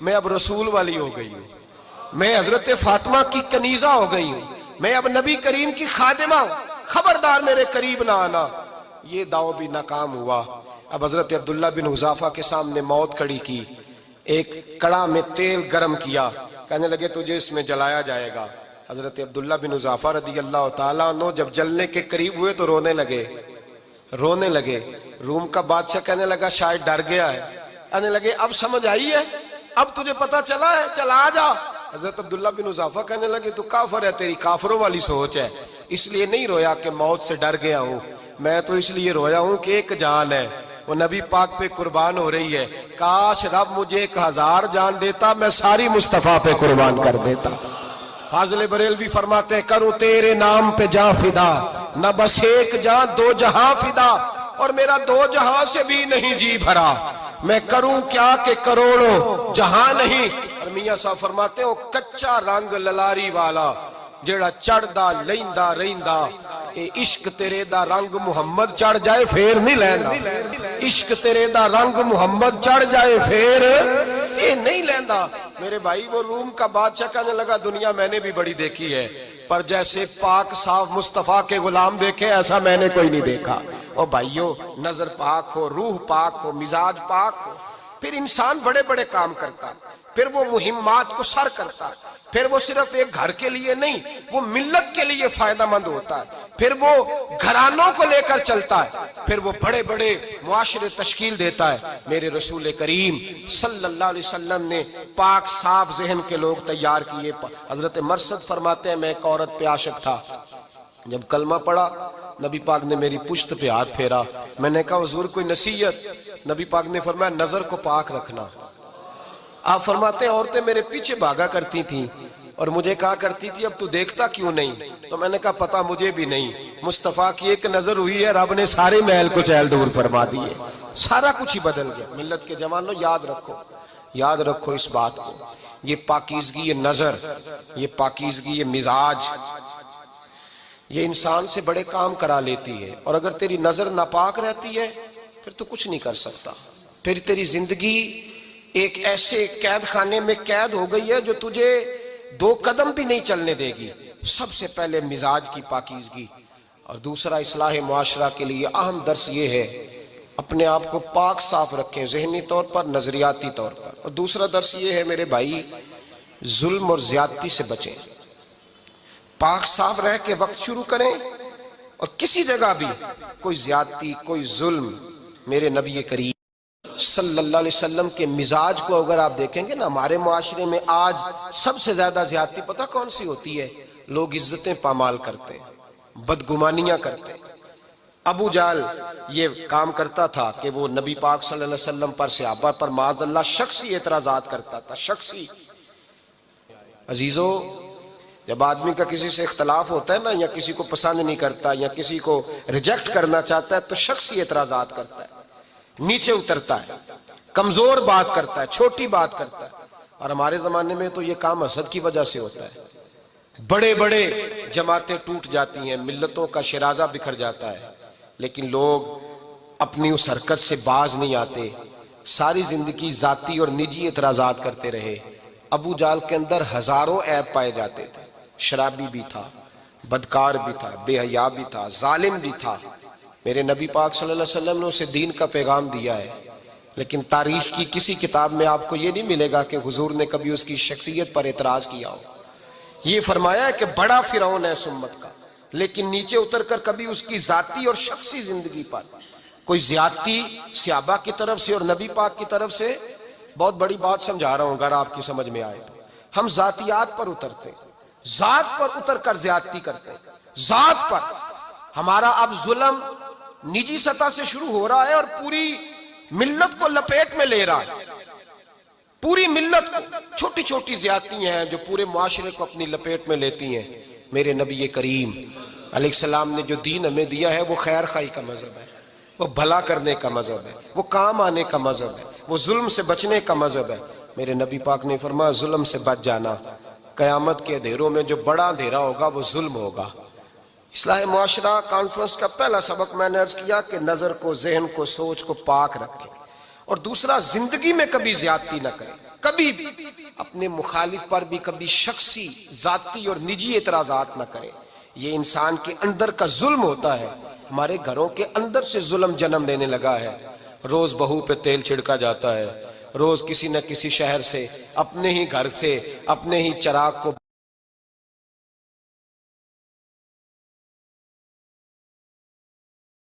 میں اب رسول والی ہو گئی ہوں، میں حضرت فاطمہ کی کنیزہ ہو گئی ہوں، میں اب نبی کریم کی خادمہ ہوں، خبردار میرے قریب نہ آنا۔ یہ دعو بھی ناکام ہوا۔ اب حضرت عبداللہ بن حذافہ کے سامنے موت کھڑی کی، ایک کڑا میں تیل گرم کیا، کہنے لگے تجھے اس میں جلایا جائے گا۔ حضرت عبداللہ بن حذافہ رضی اللہ تعالیٰ عنہ جب جلنے کے قریب ہوئے تو رونے لگے۔ روم کا بادشاہ کہنے لگا شاید ڈر گیا ہے، کہنے لگے اب سمجھ آئی ہے، اب تجھے پتا چلا ہے، چلا آ جا۔ حضرت عبداللہ بن حذافہ کہنے لگے تو کافر ہے، تیری کافروں والی سوچ ہے، اس لیے نہیں رویا کہ موت سے ڈر گیا ہوں، میں تو اس لیے رویا ہوں کہ ایک جان ہے، وہ نبی پاک پہ قربان ہو رہی ہے، کاش رب مجھے 1000 جان دیتا، میں ساری مصطفیٰ پہ قربان کر دیتا۔ فاضل بریلوی فرماتے ہیں کروں تیرے نام پہ جاں فدا، نہ بس ایک جاں 2 جہاں فدا، اور میرا 2 جہاں سے بھی نہیں جی بھرا، میں کروں کیا کہ کروڑوں جہاں نہیں۔ اور میاں صاحب فرماتے ہیں وہ کچا رنگ للاری والا جیڑا چڑھدا لیندا رہندا، اے عشق تیرے دا رنگ محمد چڑھ جائے پھر نہیں لیندا، عشق تیرے دا رنگ محمد چڑھ جائے پھر اے نہیں لیندا۔ میرے بھائی وہ روم کا بادشاہ کہنے لگا دنیا میں نے بھی بڑی دیکھی ہے، پر جیسے پاک صاف مصطفیٰ کے غلام دیکھے ایسا میں نے کوئی نہیں دیکھا۔ او بھائیو، نظر پاک ہو، روح پاک ہو، مزاج پاک ہو، پھر انسان بڑے بڑے کام کرتا، پھر وہ مہمات کو سر کرتا، پھر وہ صرف ایک گھر کے لیے نہیں، وہ ملت کے لیے فائدہ مند ہوتا ہے، پھر وہ گھرانوں کو لے کر چلتا ہے، پھر وہ بڑے بڑے معاشرے تشکیل دیتا ہے۔ میرے رسول کریم صلی اللہ علیہ وسلم نے پاک صاف ذہن کے لوگ تیار کیے۔ حضرت مرثد فرماتے ہیں میں ایک عورت پہ عاشق تھا، جب کلمہ پڑھا نبی پاک نے میری پشت پہ ہاتھ پھیرا، میں نے کہا حضور کوئی نصیحت؟ نبی پاک نے فرمایا نظر کو پاک رکھنا۔ آپ فرماتے ہیں عورتیں میرے پیچھے بھاگا کرتی تھیں اور مجھے کہا کرتی تھی اب تو دیکھتا کیوں نہیں؟ تو میں نے کہا پتا مجھے بھی نہیں، مصطفیٰ کی ایک نظر ہوئی ہے، رب نے سارے محل کو چہل دور فرما دیے، سارا کچھ ہی بدل گیا۔ ملت کے جوانوں یاد رکھو اس بات کو، یہ پاکیزگی، یہ نظر، یہ پاکیزگی، یہ مزاج، یہ انسان سے بڑے کام کرا لیتی ہے، اور اگر تیری نظر ناپاک رہتی ہے پھر تو کچھ نہیں کر سکتا، پھر تیری زندگی ایک ایسے قید خانے میں قید ہو گئی ہے جو تجھے 2 قدم بھی نہیں چلنے دے گی۔ سب سے پہلے مزاج کی پاکیزگی، اور دوسرا اصلاح معاشرہ کے لیے اہم درس یہ ہے اپنے آپ کو پاک صاف رکھیں، ذہنی طور پر، نظریاتی طور پر، اور دوسرا درس یہ ہے میرے بھائی ظلم اور زیادتی سے بچیں، پاک صاف رہ کے وقت شروع کریں، اور کسی جگہ بھی کوئی زیادتی، کوئی ظلم، میرے نبی کریم صلی اللہ علیہ وسلم کے مزاج کو اگر آپ دیکھیں گے نا، ہمارے معاشرے میں آج سب سے زیادہ زیادتی پتہ کون سی ہوتی ہے؟ لوگ عزتیں پامال کرتے ہیں، بدگمانیاں کرتے ہیں۔ ابو جہل یہ کام کرتا تھا کہ وہ نبی پاک صلی اللہ علیہ وسلم پر، صحابہ پر معاذ اللہ شخصی اعتراضات کرتا تھا، شخصی۔ عزیزو، جب آدمی کا کسی سے اختلاف ہوتا ہے نا، یا کسی کو پسند نہیں کرتا یا کسی کو ریجیکٹ کرنا چاہتا ہے تو شخصی اعتراضات کرتا ہے، نیچے اترتا ہے، کمزور بات کرتا ہے، چھوٹی بات کرتا ہے۔ اور ہمارے زمانے میں تو یہ کام حسد کی وجہ سے ہوتا ہے، بڑے بڑے جماعتیں ٹوٹ جاتی ہیں، ملتوں کا شرازہ بکھر جاتا ہے، لیکن لوگ اپنی اس حرکت سے باز نہیں آتے، ساری زندگی ذاتی اور نجی اعتراضات کرتے رہے۔ ابو جہل کے اندر ہزاروں عیب پائے جاتے تھے، شرابی بھی تھا، بدکار بھی تھا، بے حیا بھی تھا، ظالم بھی تھا۔ میرے نبی پاک صلی اللہ علیہ وسلم نے اسے دین کا پیغام دیا ہے، لیکن تاریخ کی کسی کتاب میں آپ کو یہ نہیں ملے گا کہ حضور نے کبھی اس کی شخصیت پر اعتراض کیا ہو۔ یہ فرمایا ہے کہ بڑا فرعون ہے اس امت کا، لیکن نیچے اتر کر کبھی اس کی ذاتی اور شخصی زندگی پر کوئی زیادتی صحابہ کی طرف سے اور نبی پاک کی طرف سے۔ بہت بڑی بات سمجھا رہا ہوں، اگر آپ کی سمجھ میں آئے تو ہم ذاتیات پر اترتے، ذات پر اتر کر زیادتی کرتے، ذات پر۔ ہمارا اب ظلم نجی سطح سے شروع ہو رہا ہے اور پوری ملت کو لپیٹ میں لے رہا ہے، پوری ملت کو۔ چھوٹی چھوٹی زیادتیاں ہیں جو پورے معاشرے کو اپنی لپیٹ میں لیتی ہیں۔ میرے نبی کریم علیہ السلام نے جو دین ہمیں دیا ہے وہ خیر خواہی کا مذہب ہے، وہ بھلا کرنے کا مذہب ہے، وہ کام آنے کا مذہب ہے، وہ ظلم سے بچنے کا مذہب ہے۔ میرے نبی پاک نے فرمایا ظلم سے بچ جانا، قیامت کے اندھیروں میں جو بڑا اندھیرا ہوگا وہ ظلم ہوگا۔ اصلاح معاشرہ کانفرنس کا پہلا سبق میں نے عرض کیا کہ نظر کو، ذہن کو، سوچ کو پاک رکھیں، اور دوسرا زندگی میں کبھی زیادتی نہ کریں۔ کبھی بھی اپنے مخالف پر بھی کبھی شخصی ذاتی اور نجی اعتراضات نہ کریں. یہ انسان کے اندر کا ظلم ہوتا ہے. ہمارے گھروں کے اندر سے ظلم جنم لینے لگا ہے. روز بہو پہ تیل چھڑکا جاتا ہے، روز کسی نہ کسی شہر سے، اپنے ہی گھر سے، اپنے ہی چراغ کو